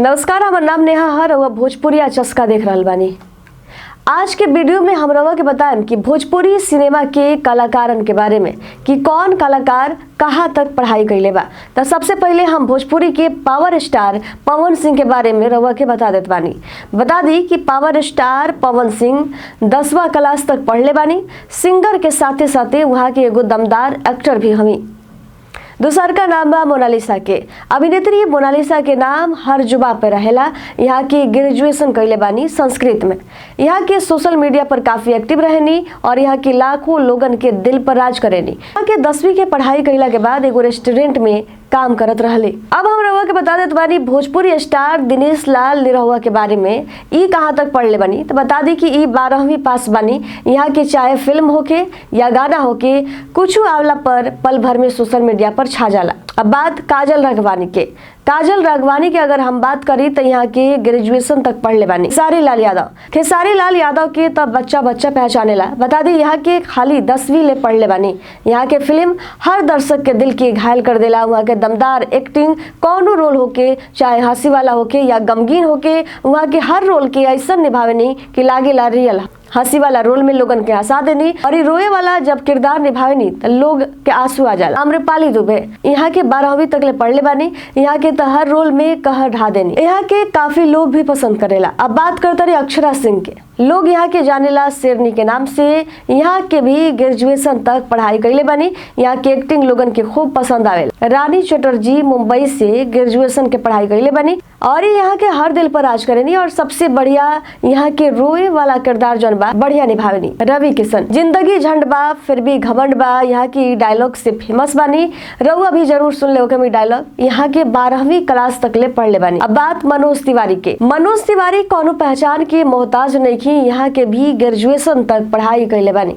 नमस्कार, हमार नाम नेहा हर और भोजपुरी चस्का देख रहल बानी। आज के वीडियो में हम रवा के बताएं कि भोजपुरी सिनेमा के कलाकारन के बारे में कि कौन कलाकार कहाँ तक पढ़ाई कैले बा। तो सबसे पहले हम भोजपुरी के पावर स्टार पवन सिंह के बारे में रवा के बता देत बानी। बता दी कि power star Pawan Singh 10वां class तक पढ़ले बानी। सिंगर के साथे साथे वहाँ के एगो दमदार एक्टर भी हमी। दूसर का नाम बा मोनालिसा के। अभिनेत्री मोनालिसा के नाम हर जुबा पे रहेला। यहाँ की ग्रेजुएशन कैले बानी संस्कृत में। यहाँ के सोशल मीडिया पर काफी एक्टिव रहनी और यहाँ की लाखों लोगन के दिल पर राज करेनी। यहाँ के 10वीं के पढ़ाई कैला के बाद एगो रेस्टोरेंट में काम करत रहले। अब हम रवा के बता देत बानी भोजपुरी स्टार दिनेश लाल निरहुआ के बारे में। ई कहाँ तक पढ़ले बानी तो बता दी कि ई 12वीं पास बानी। यहाँ के चाहे फिल्म होके या गाना होके कुछ आवला पर पल भर में सोशल मीडिया पर छा जाला। अब बात काजल राघवानी के। काजल राघवानी के अगर हम बात करी तो यहाँ के ग्रेजुएशन तक पढ़ले बानी। खेसारी लाल यादव के तब बच्चा पहचानेला। बता दी यहाँ के खाली 10वीं ले पढ़ले बानी। यहाँ के फिल्म हर दर्शक के दिल के घायल कर देला। वहाँ के दमदार एक्टिंग, कौनो रोल होके चाहे हंसी वाला होके या गमगीन होके, वहाँ के हर रोल के ऐसा निभावेनी कि लागेला रियल। हंसी वाला रोल में लोगन के हंसा देनी और रोए वाला जब किरदार निभावेनी तो लोग के आंसू आ जाला। आम्रपाली दुबे यहाँ के 12वीं तक ले पढ़ले बानी। यहाँ के तो हर रोल में कहर ढा देनी। यहाँ के काफी लोग भी पसंद करेला। अब बात करते रही अक्षरा सिंह के। लोग यहाँ के जानेला शेरनी के नाम से। यहाँ के भी ग्रेजुएशन तक पढ़ाई कैले बानी। यहाँ के एक्टिंग लोगन के खूब पसंद आवेला। रानी चटर्जी मुंबई से ग्रेजुएशन के पढ़ाई कैले बानी और यहाँ के हर दिल पर राज करेनी और सबसे बढ़िया यहाँ के रोए वाला किरदार जौन बा बढ़िया निभावेनी। रवि किशन जिंदगी झंड बा फिर भी घमंड बा, यहाँ की डायलॉग से फेमस बानी। रउआ भी जरूर सुन ले ओके डायलॉग। यहाँ के 12वीं क्लास तक ले पढ़ले बानी। अब बात मनोज तिवारी के। मनोज तिवारी कोनो पहचान के मोहताज नहीं। यहाँ के भी ग्रेजुएशन तक पढ़ाई कैले बानी।